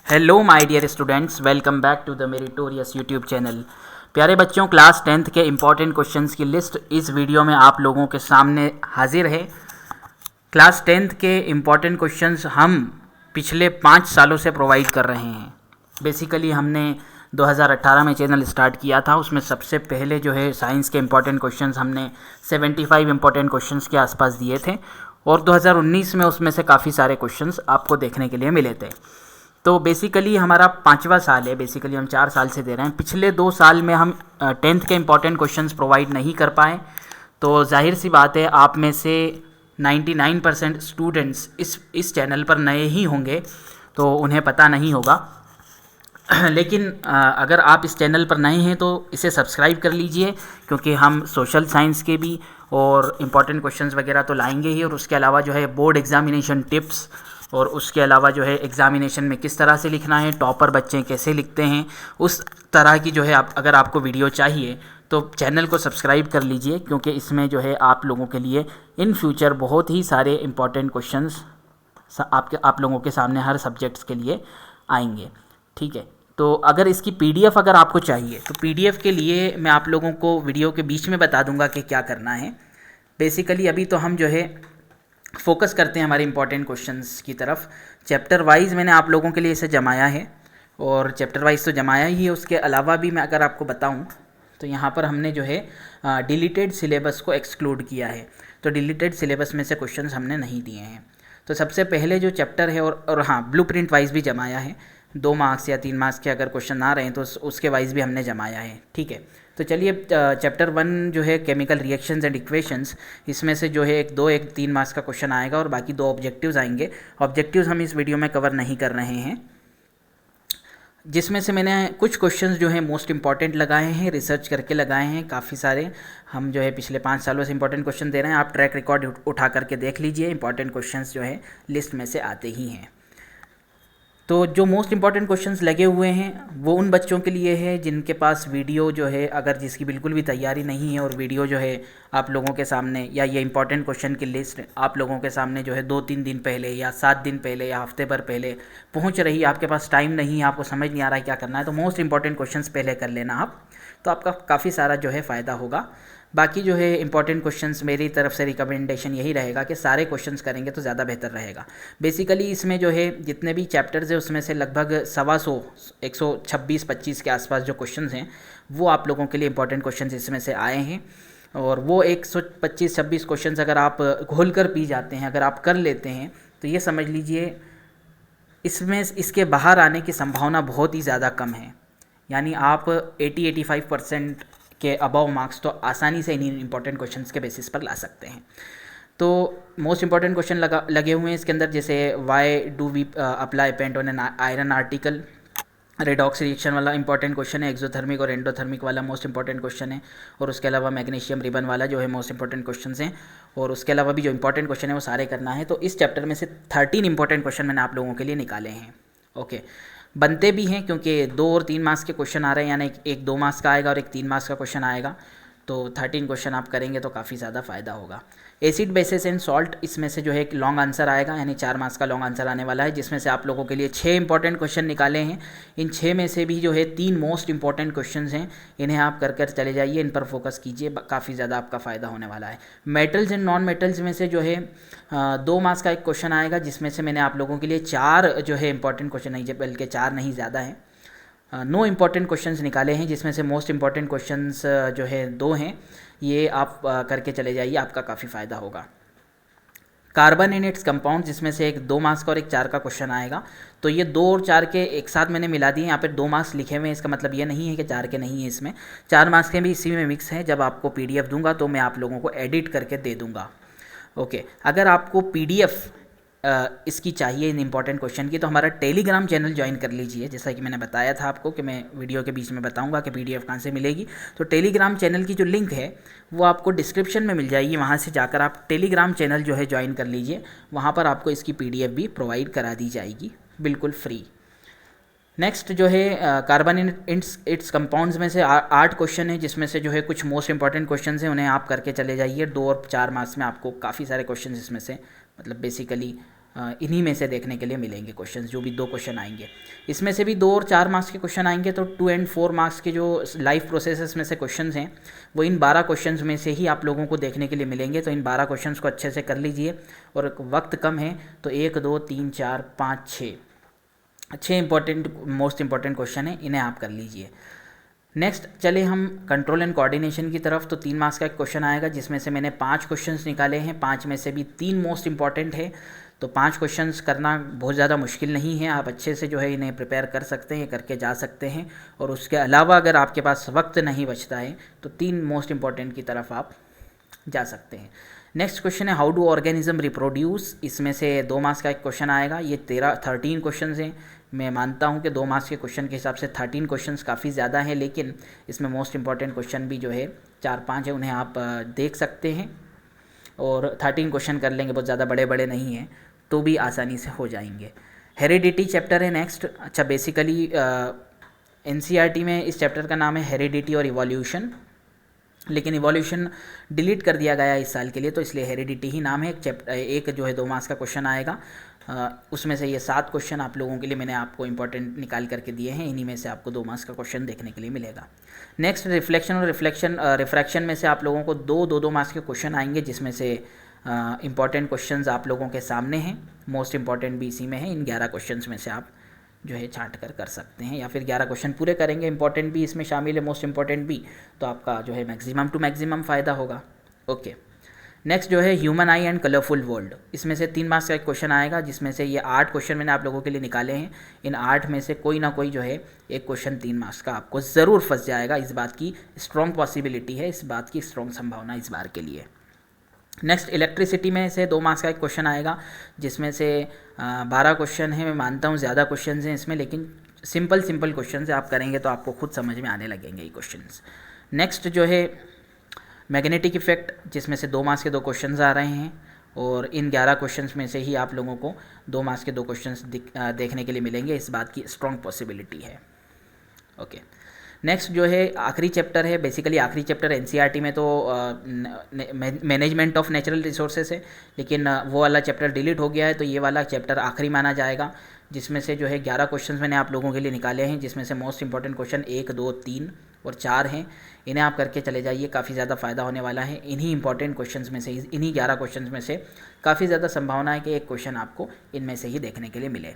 Hello my dear students, welcome back to the meritorious YouTube channel. प्यारे बच्चों, class 10th के important questions की list इस video में आप लोगों के सामने हाजिर है। क्लास 10th के इम्पॉर्टेंट क्वेश्चंस हम पिछले 5 सालों से प्रोवाइड कर रहे हैं। बेसिकली हमने 2018 में चैनल स्टार्ट किया था। उसमें सबसे पहले जो है साइंस के इम्पॉर्टेंट क्वेश्चंस हमने 75 इम्पॉर्टेंट क्वेश्चंस के आसपास दिए थे और 2019 में उसमें से काफ़ी सारे क्वेश्चंस आपको देखने के लिए मिले थे। तो बेसिकली हमारा 5वां साल है। बेसिकली हम 4 साल से दे रहे हैं। पिछले 2 साल में हम 10th के इम्पॉर्टेंट क्वेश्चंस प्रोवाइड नहीं कर पाए, तो जाहिर सी बात है आप में से 99% स्टूडेंट्स इस चैनल पर नए ही होंगे, तो उन्हें पता नहीं होगा। लेकिन अगर आप इस चैनल पर नए हैं तो इसे सब्सक्राइब कर लीजिए, क्योंकि हम सोशल साइंस के भी और इम्पॉर्टेंट क्वेश्चंस वगैरह तो लाएंगे ही, और उसके अलावा जो है बोर्ड एग्जामिनेशन टिप्स, और उसके अलावा जो है एग्ज़ामिनेशन में किस तरह से लिखना है, टॉपर बच्चे कैसे लिखते हैं, उस तरह की जो है अगर आपको वीडियो चाहिए तो चैनल को सब्सक्राइब कर लीजिए, क्योंकि इसमें जो है आप लोगों के लिए इन फ्यूचर बहुत ही सारे इम्पॉर्टेंट क्वेश्चंस आप लोगों के सामने हर सब्जेक्ट्स के लिए आएंगे। ठीक है, तो अगर इसकी पीडीएफ अगर आपको चाहिए तो पीडीएफ के लिए मैं आप लोगों को वीडियो के बीच में बता दूंगा कि क्या करना है। बेसिकली अभी तो हम जो है फोकस करते हैं हमारे इंपॉर्टेंट क्वेश्चंस की तरफ। चैप्टर वाइज मैंने आप लोगों के लिए इसे जमाया है, और चैप्टर वाइज तो जमाया ही है, उसके अलावा भी मैं अगर आपको बताऊं तो यहाँ पर हमने जो है डिलीटेड सिलेबस को एक्सक्लूड किया है। तो डिलीटेड सिलेबस में से क्वेश्चंस हमने नहीं दिए हैं। तो सबसे पहले जो चैप्टर है, और हाँ, ब्लूप्रिंट वाइज भी जमाया है। 2 मार्क्स या 3 मार्क्स के अगर क्वेश्चन आ रहे हैं तो उसके वाइज भी हमने जमाया है। ठीक है, तो चलिए चैप्टर 1 जो है केमिकल रिएक्शंस एंड इक्वेशंस, इसमें से जो है एक 3 मार्क्स का क्वेश्चन आएगा और बाकी 2 ऑब्जेक्टिव्स आएंगे। ऑब्जेक्टिव्स हम इस वीडियो में कवर नहीं कर रहे हैं, जिसमें से मैंने कुछ क्वेश्चंस जो है मोस्ट इंपॉर्टेंट लगाए हैं, रिसर्च करके लगाए हैं काफ़ी सारे। हम जो है पिछले 5 सालों से इंपॉर्टेंट क्वेश्चन दे रहे हैं। आप ट्रैक रिकॉर्ड उठा करके देख लीजिए, इंपॉर्टेंट क्वेश्चंस जो है लिस्ट में से आते ही हैं। तो जो मोस्ट इंपॉर्टेंट क्वेश्चंस लगे हुए हैं वो उन बच्चों के लिए है जिनके पास वीडियो जो है, अगर जिसकी बिल्कुल भी तैयारी नहीं है, और वीडियो जो है आप लोगों के सामने, या ये इंपॉर्टेंट क्वेश्चन की लिस्ट आप लोगों के सामने जो है 2-3 दिन पहले या 7 दिन पहले या हफ्ते भर पहले पहुंच रही है, आपके पास टाइम नहीं है, आपको समझ नहीं आ रहा है क्या करना है, तो मोस्ट इंपॉर्टेंट क्वेश्चंस पहले कर लेना आप, तो आपका काफ़ी सारा जो है फ़ायदा होगा। बाकी जो है इंपॉर्टेंट क्वेश्चंस मेरी तरफ से रिकमेंडेशन यही रहेगा कि सारे क्वेश्चंस करेंगे तो ज़्यादा बेहतर रहेगा। बेसिकली इसमें जो है जितने भी चैप्टर्स है उसमें से लगभग 125 के आसपास जो क्वेश्चंस हैं वो आप लोगों के लिए इंपॉर्टेंट क्वेश्चंस इसमें से आए हैं, और वो 125-26 क्वेश्चंस अगर आप घोल कर पी जाते हैं, अगर आप कर लेते हैं, तो ये समझ लीजिए इसमें इसके बाहर आने की संभावना बहुत ही ज़्यादा कम है। यानी आप 80-85% के अबव मार्क्स तो आसानी से इन इंपॉर्टेंट क्वेश्चंस के बेसिस पर ला सकते हैं। तो मोस्ट इंपॉर्टेंट क्वेश्चन लगे हुए हैं इसके अंदर, जैसे why do we apply paint on an iron article, redox reaction वाला इंपॉर्टेंट क्वेश्चन है, एक्सोथर्मिक और एंडोथर्मिक वाला मोस्ट इंपॉर्टेंट क्वेश्चन है, और उसके अलावा मैग्नीशियम रिबन वाला जो है मोस्ट इंपॉर्टेंट क्वेश्चन हैं, और उसके अलावा भी जो इंपॉर्टेंट क्वेश्चन है वो सारे करना है। तो इस चैप्टर में से 13 इंपॉर्टेंट क्वेश्चन मैंने आप लोगों के लिए निकाले हैं। ओके, बनते भी हैं क्योंकि 2 और 3 मार्क्स के क्वेश्चन आ रहे हैं, यानी एक 2 मार्क्स का आएगा और एक 3 मार्क्स का क्वेश्चन आएगा, तो 13 क्वेश्चन आप करेंगे तो काफ़ी ज़्यादा फ़ायदा होगा। एसिड बेसिस एंड सॉल्ट, इसमें से जो है एक लॉन्ग आंसर आएगा, यानी 4 मार्क्स का लॉन्ग आंसर आने वाला है, जिसमें से आप लोगों के लिए 6 इंपॉर्टेंट क्वेश्चन निकाले हैं। इन 6 में से भी जो है 3 मोस्ट इंपॉर्टेंट क्वेश्चन हैं, इन्हें आप कर चले जाइए, इन पर फोकस कीजिए, काफ़ी ज़्यादा आपका फ़ायदा होने वाला है। मेटल्स एंड नॉन मेटल्स में से जो है 2 मार्क्स का एक क्वेश्चन आएगा, जिसमें से मैंने आप लोगों के लिए 4 जो है इंपॉर्टेंट क्वेश्चन नहीं, बल्कि 4 नहीं ज़्यादा है, 9 इंपॉर्टेंट क्वेश्चंस निकाले हैं, जिसमें से मोस्ट इंपॉर्टेंट क्वेश्चंस जो है 2 हैं। ये आप करके चले जाइए, आपका काफ़ी फ़ायदा होगा। कार्बन एंड इट्स कंपाउंड, जिसमें से एक 2 मार्क्स का और एक 4 का क्वेश्चन आएगा, तो ये 2 और 4 के एक साथ मैंने मिला दिए। यहाँ पे 2 मार्क्स लिखे हुए हैं, इसका मतलब ये नहीं है कि 4 के नहीं है, इसमें 4 मार्क्स के भी इसी में मिक्स हैं। जब आपको पीडीएफ दूंगा तो मैं आप लोगों को एडिट करके दे दूंगा। ओके, अगर आपको पीडीएफ इसकी चाहिए इन इंपॉर्टेंट क्वेश्चन की, तो हमारा टेलीग्राम चैनल ज्वाइन कर लीजिए। जैसा कि मैंने बताया था आपको कि मैं वीडियो के बीच में बताऊंगा कि पीडीएफ कहाँ से मिलेगी, तो टेलीग्राम चैनल की जो लिंक है वो आपको डिस्क्रिप्शन में मिल जाएगी, वहाँ से जाकर आप टेलीग्राम चैनल जो है ज्वाइन कर लीजिए। वहाँ पर आपको इसकी पीडीएफ भी प्रोवाइड करा दी जाएगी बिल्कुल फ्री। नेक्स्ट जो है कार्बन इन इट्स कंपाउंड्स में से 8 क्वेश्चन है, जिसमें से जो है कुछ मोस्ट इंपॉर्टेंट क्वेश्चन हैं, उन्हें आप करके चले जाइए। 2 और 4 मार्क्स में आपको काफ़ी सारे क्वेश्चन इसमें से, मतलब बेसिकली इन्हीं में से देखने के लिए मिलेंगे क्वेश्चंस, जो भी 2 क्वेश्चन आएंगे। इसमें से भी 2 और 4 मार्क्स के क्वेश्चन आएंगे, तो 2 एंड 4 मार्क्स के जो लाइफ प्रोसेसेस में से क्वेश्चंस हैं वो इन 12 क्वेश्चंस में से ही आप लोगों को देखने के लिए मिलेंगे। तो इन 12 क्वेश्चंस को अच्छे से कर लीजिए, और वक्त कम है तो 1 2 3 4 5 6 इंपॉर्टेंट मोस्ट इंपॉर्टेंट क्वेश्चन है, इन्हें आप कर लीजिए। नेक्स्ट चले हम कंट्रोल एंड कोऑर्डिनेशन की तरफ। तो 3 मार्क्स का एक क्वेश्चन आएगा, जिसमें से मैंने 5 क्वेश्चंस निकाले हैं। 5 में से भी 3 मोस्ट इंपॉर्टेंट है, तो 5 क्वेश्चंस करना बहुत ज़्यादा मुश्किल नहीं है। आप अच्छे से जो है इन्हें प्रिपेयर कर सकते हैं, करके जा सकते हैं। और उसके अलावा अगर आपके पास वक्त नहीं बचता है तो 3 मोस्ट इंपॉर्टेंट की तरफ आप जा सकते हैं। नेक्स्ट क्वेश्चन है हाउ डू ऑर्गेनिज्म रिप्रोड्यूस। इसमें से 2 मार्क्स का एक क्वेश्चन आएगा। ये 13 क्वेश्चन हैं। मैं मानता हूं कि 2 मार्क्स के क्वेश्चन के हिसाब से 13 क्वेश्चंस काफ़ी ज़्यादा हैं, लेकिन इसमें मोस्ट इंपॉर्टेंट क्वेश्चन भी जो है 4-5 है, उन्हें आप देख सकते हैं और 13 क्वेश्चन कर लेंगे, बहुत ज़्यादा बड़े बड़े नहीं हैं, तो भी आसानी से हो जाएंगे। हेरिडिटी चैप्टर है नेक्स्ट। अच्छा, बेसिकली NCERT में इस चैप्टर का नाम है हेरिडिटी और इवोल्यूशन, लेकिन इवोल्यूशन डिलीट कर दिया गया इस साल के लिए, तो इसलिए हेरिडिटी ही नाम है। एक जो है 2 मार्क्स का क्वेश्चन आएगा, उसमें से ये 7 क्वेश्चन आप लोगों के लिए मैंने आपको इंपॉर्टेंट निकाल करके दिए हैं। इन्हीं में से आपको 2 मार्क्स का क्वेश्चन देखने के लिए मिलेगा। नेक्स्ट रिफ्लेक्शन और रिफ्रैक्शन में से आप लोगों को 2 मार्क्स के क्वेश्चन आएंगे, जिसमें से इंपॉर्टेंट क्वेश्चंस आप लोगों के सामने हैं, मोस्ट इंपॉर्टेंट भी इसी में है। इन 11 क्वेश्चंस में से आप जो है छांट कर सकते हैं, या फिर 11 क्वेश्चन पूरे करेंगे, इंपॉर्टेंट भी इसमें शामिल है, मोस्ट इंपॉर्टेंट भी, तो आपका जो है मैक्सिमम टू मैक्सिमम फ़ायदा होगा। ओके, नेक्स्ट जो है human I and colourful world. इसमें से 3 मार्क्स का एक क्वेश्चन आएगा, जिसमें से ये 8 क्वेश्चन मैंने आप लोगों के लिए निकाले हैं। इन 8 में से कोई ना कोई जो है एक क्वेश्चन 3 मार्क्स का आपको ज़रूर फंस जाएगा। इस बात की स्ट्रॉन्ग पॉसिबिलिटी है, इस बात की स्ट्रॉन्ग संभावना इस बार के लिए। नेक्स्ट इलेक्ट्रिसिटी में से 2 मार्क्स का एक क्वेश्चन आएगा, जिसमें से 12 क्वेश्चन है। मैं मानता हूँ ज़्यादा क्वेश्चन हैं इसमें, लेकिन सिंपल क्वेश्चन आप करेंगे तो आपको खुद समझ में आने लगेंगे ये क्वेश्चंस। नेक्स्ट जो है मैग्नेटिक इफेक्ट, जिसमें से 2 मार्क्स के 2 क्वेश्चंस आ रहे हैं, और इन 11 क्वेश्चंस में से ही आप लोगों को 2 मार्क्स के 2 क्वेश्चंस देखने के लिए मिलेंगे, इस बात की स्ट्रॉन्ग पॉसिबिलिटी है। ओके, नेक्स्ट जो है आखिरी चैप्टर है। बेसिकली आखिरी चैप्टर NCERT में तो मैनेजमेंट ऑफ नेचुरल रिसोर्सेज है, लेकिन वो वाला चैप्टर डिलीट हो गया है, तो ये वाला चैप्टर आखिरी माना जाएगा, जिसमें से जो है 11 क्वेश्चंस मैंने आप लोगों के लिए निकाले हैं, जिसमें से मोस्ट इंपॉर्टेंट क्वेश्चन 1 2 3 और 4 हैं। इन्हें आप करके चले जाइए, काफ़ी ज़्यादा फ़ायदा होने वाला है। इन्हीं इंपॉर्टेंट क्वेश्चंस में से, इन्हीं 11 क्वेश्चंस में से काफ़ी ज़्यादा संभावना है कि एक क्वेश्चन आपको इनमें से ही देखने के लिए मिले।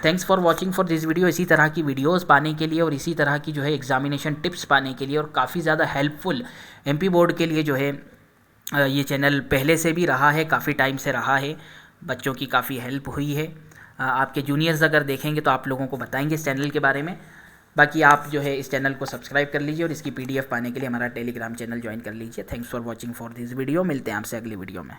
Thanks for watching for this video. इसी तरह की वीडियोज़ पाने के लिए और इसी तरह की जो है एग्जामिनेशन टिप्स पाने के लिए और काफ़ी ज़्यादा हेल्पफुल MP बोर्ड के लिए जो है ये चैनल पहले से भी रहा है, काफ़ी टाइम से रहा है, बच्चों की काफ़ी हेल्प हुई है। आपके जूनियर्स अगर देखेंगे तो आप लोगों को बताएंगे इस चैनल के बारे में। बाकी आप जो है इस चैनल को सब्सक्राइब कर लीजिए और इसकी PDF पाने के लिए हमारा टेलीग्राम चैनल ज्वाइन कर लीजिए। Thanks for watching for this video. मिलते हैं आपसे अगली वीडियो में।